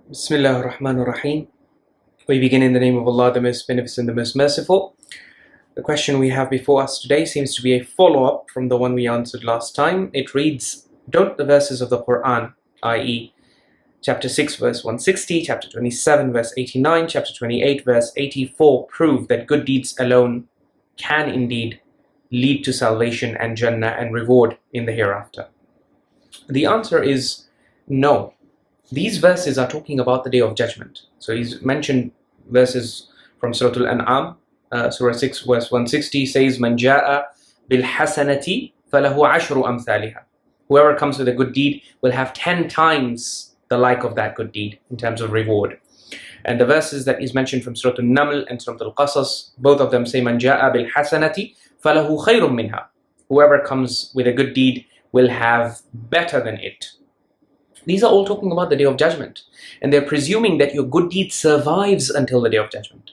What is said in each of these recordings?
Bismillah ar-Rahman ar-Rahim. We begin in the name of Allah, the most beneficent, the most merciful. The question we have before us today seems to be a follow-up from the one we answered last time. It reads, don't the verses of the Quran, i.e. chapter 6 verse 160, chapter 27 verse 89, chapter 28 verse 84 prove that good deeds alone can indeed lead to salvation and Jannah and reward in the hereafter? The answer is no. These verses are talking about the Day of Judgment. So he's mentioned verses from Surah Al-An'am, Surah 6 verse 160 says, "Man jaa bil hasanati falahu ashru amthaliha." Whoever comes with a good deed will have 10 times the like of that good deed in terms of reward. And the verses that is mentioned from Surah Al-Naml and Surah Al-Qasas, both of them say, "Man jaa bil hasanati falahu khayrun minha." Whoever comes with a good deed will have better than it. These are all talking about the Day of Judgment, and they're presuming that your good deed survives until the Day of Judgment.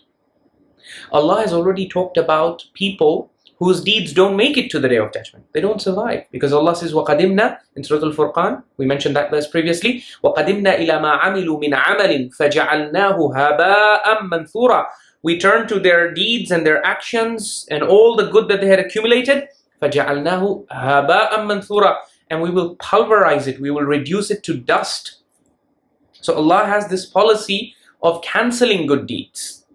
Allah has already talked about people whose deeds don't make it to the Day of Judgment. They don't survive, because Allah says, وَقَدِمْنَا in Surah Al-Furqan, we mentioned that verse previously, وَقَدِمْنَا إِلَى مَا عَمِلُوا مِنْ عَمَلٍ فَجَعَلْنَاهُ هَبَاءً مَنْثُورًا. We turn to their deeds and their actions and all the good that they had accumulated, فَجَعَلْنَاهُ هَبَاءً مَنْثُورًا, and we will pulverize it, we will reduce it to dust. So Allah has this policy of cancelling good deeds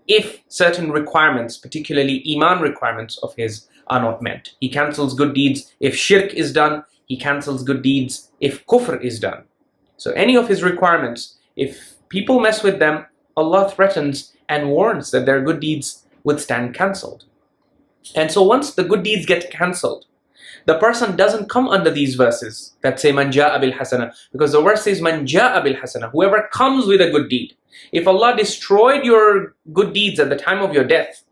if certain requirements, particularly Iman requirements of His, are not met. He cancels good deeds if shirk is done, He cancels good deeds if kufr is done. So any of His requirements, if people mess with them, Allah threatens and warns that their good deeds would stand cancelled. And so once the good deeds get cancelled, the person doesn't come under these verses that say man jaa bil hasana, because the verse says man jaa bil hasana, whoever comes with a good deed. If Allah destroyed your good deeds at the time of your death,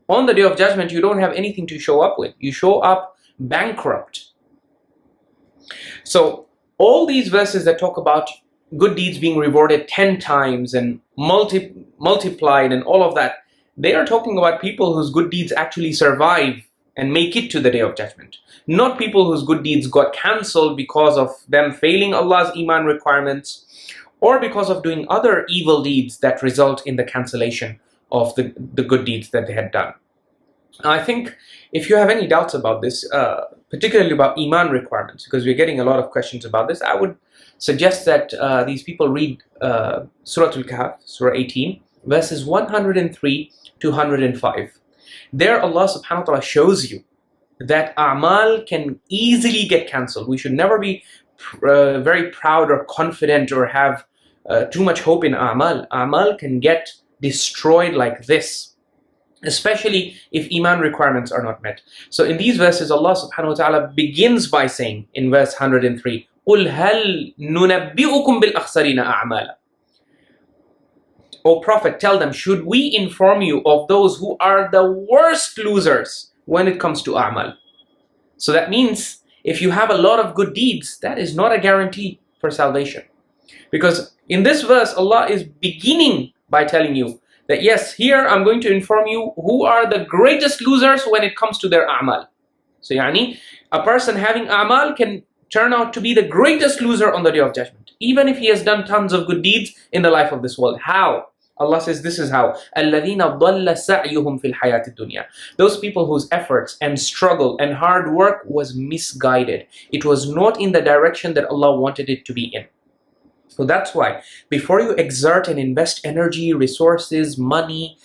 on the Day of Judgment you don't have anything to show up with. You show up bankrupt. So all these verses that talk about good deeds being rewarded 10 times and multiplied and all of that, they are talking about people whose good deeds actually survive and make it to the Day of Judgment. Not people whose good deeds got cancelled because of them failing Allah's Iman requirements or because of doing other evil deeds that result in the cancellation of the good deeds that they had done. I think if you have any doubts about this, particularly about Iman requirements, because we're getting a lot of questions about this, I would suggest that these people read Surah Al-Kahf, Surah 18, verses 103 to 105. There Allah subhanahu wa ta'ala shows you that a'mal can easily get cancelled. We should never be very proud or confident or have too much hope in a'mal. A'mal can get destroyed like this, especially if Iman requirements are not met. So in these verses, Allah subhanahu wa ta'ala begins by saying in verse 103, قُلْ هَلْ نُنَبِّئُكُمْ بِالْأَخْسَرِينَ أَعْمَالًا. O Prophet, tell them, should we inform you of those who are the worst losers when it comes to a'mal? So that means if you have a lot of good deeds, that is not a guarantee for salvation. Because in this verse, Allah is beginning by telling you that yes, here I'm going to inform you who are the greatest losers when it comes to their a'mal. So yani, a person having a'mal can turn out to be the greatest loser on the Day of Judgment, even if he has done tons of good deeds in the life of this world. How? Allah says this is how. الَّذِينَ ضَلَّ سَعْيُهُمْ فِي الْحَيَاةِ الدُّنْيَا. Those people whose efforts and struggle and hard work was misguided. It was not in the direction that Allah wanted it to be in. So that's why before you exert and invest energy, resources, money,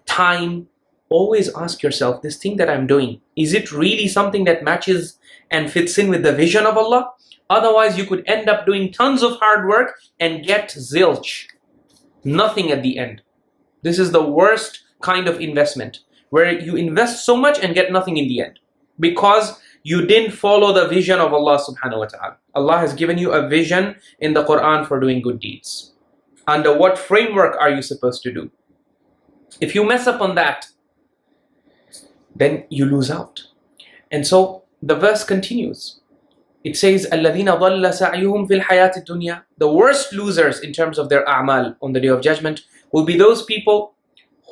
time, always ask yourself, this thing that I'm doing, is it really something that matches and fits in with the vision of Allah? Otherwise you could end up doing tons of hard work and get zilch. Nothing at the end. This is the worst kind of investment, where you invest so much and get nothing in the end because you didn't follow the vision of Allah subhanahu wa ta'ala. Allah has given you a vision in the Quran for doing good deeds. Under what framework are you supposed to do? If you mess up on that, then you lose out. And so the verse continues. It says, الَّذِينَ ضَلَّ سَعْيُهُمْ فِي الْحَيَاةِ الدُّنْيَا. The worst losers in terms of their a'mal on the Day of Judgment will be those people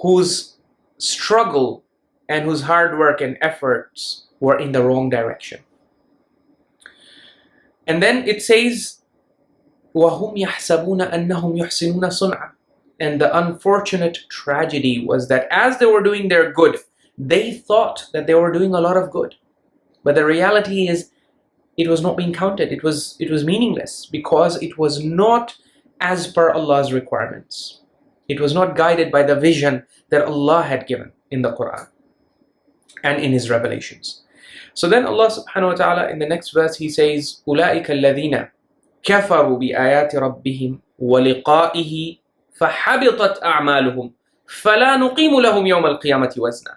whose struggle and whose hard work and efforts were in the wrong direction. And then it says, وَهُمْ يَحْسَبُونَ أَنَّهُمْ يُحْسِنُونَ صُنْعًا. And the unfortunate tragedy was that as they were doing their good, they thought that they were doing a lot of good. But the reality is, it was not being counted. It was meaningless because it was not as per Allah's requirements. It was not guided by the vision that Allah had given in the Quran and in His revelations. So then Allah subhanahu wa ta'ala in the next verse He says, أُولَٰئِكَ الَّذِينَ كَفَرُوا بِآيَاتِ رَبِّهِمْ وَلِقَائِهِ فَحَبِطَتْ أَعْمَالُهُمْ فَلَا نُقِيمُ لَهُمْ يَوْمَ الْقِيَامَةِ وَزْنًا.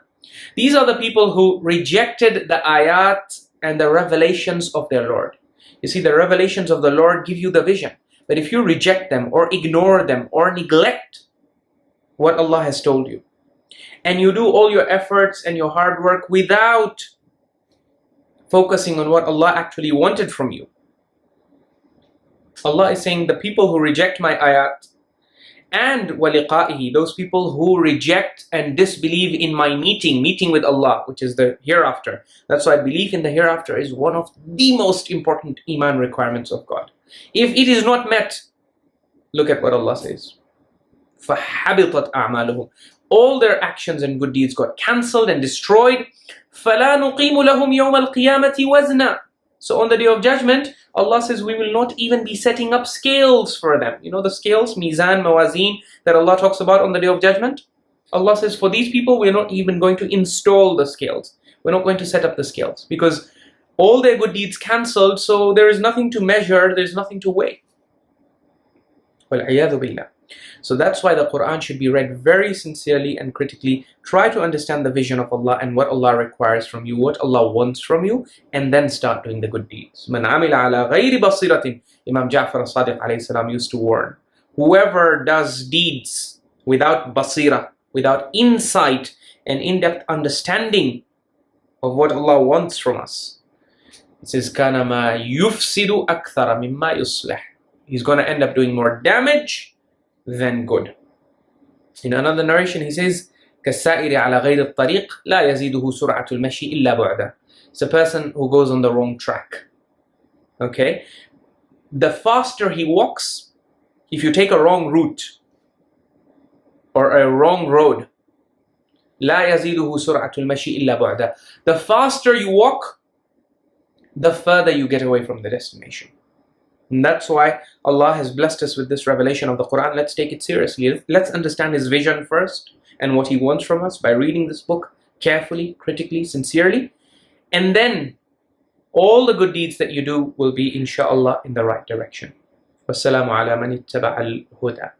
These are the people who rejected the ayat and the revelations of their Lord. You see, the revelations of the Lord give you the vision. But if you reject them or ignore them or neglect what Allah has told you, and you do all your efforts and your hard work without focusing on what Allah actually wanted from you, Allah is saying the people who reject my ayat and waliqa'ihi, those people who reject and disbelieve in my meeting with Allah, which is the hereafter. That's why belief in the hereafter is one of the most important Iman requirements of God. If it is not met, look at what Allah says. فَحَبِطَتْ أَعْمَالُهُمْ. All their actions and good deeds got cancelled and destroyed. فَلَا نُقِيمُ لَهُمْ يَوْمَ الْقِيَامَةِ وَزْنًا. So on the day of judgment, Allah says we will not even be setting up scales for them. You know the scales, mizan, mawazin, that Allah talks about on the day of judgment? Allah says for these people we're not even going to install the scales. We're not going to set up the scales because all their good deeds cancelled, so there is nothing to measure, there's nothing to weigh. وَالْعِيَاذُ بِاللَّهِ. So that's why the Quran should be read very sincerely and critically. Try to understand the vision of Allah and what Allah requires from you, what Allah wants from you, and then start doing the good deeds. مَنْ عَمِلَ عَلَى غَيْرِ بَصِيرَةٍ. Imam Ja'far as-Sadiq alayhi salam used to warn, whoever does deeds without basira, without insight and in-depth understanding of what Allah wants from us, it says كَانَ مَا يُفْسِدُ أَكْثَرَ مِمَّا يُصْلِحُ. He's going to end up doing more damage than good. In another narration he says كَالسَّائِرِ عَلَى غَيْرِ الطَّرِيقِ لَا يَزِيدُهُ سُرْعَةُ الْمَشِي إِلَّا بُعْدًا. It's a person who goes on the wrong track. Okay? The faster he walks, if you take a wrong route or a wrong road, لَا يَزِيدُهُ سُرْعَةُ الْمَشِي إِلَّا بُعْدًا. The faster you walk, the further you get away from the destination. And that's why Allah has blessed us with this revelation of the Quran. Let's take it seriously. Let's understand His vision first and what He wants from us by reading this book carefully, critically, sincerely. And then all the good deeds that you do will be, inshallah, in the right direction. Wassalamu ala man ittaba'a al-huda.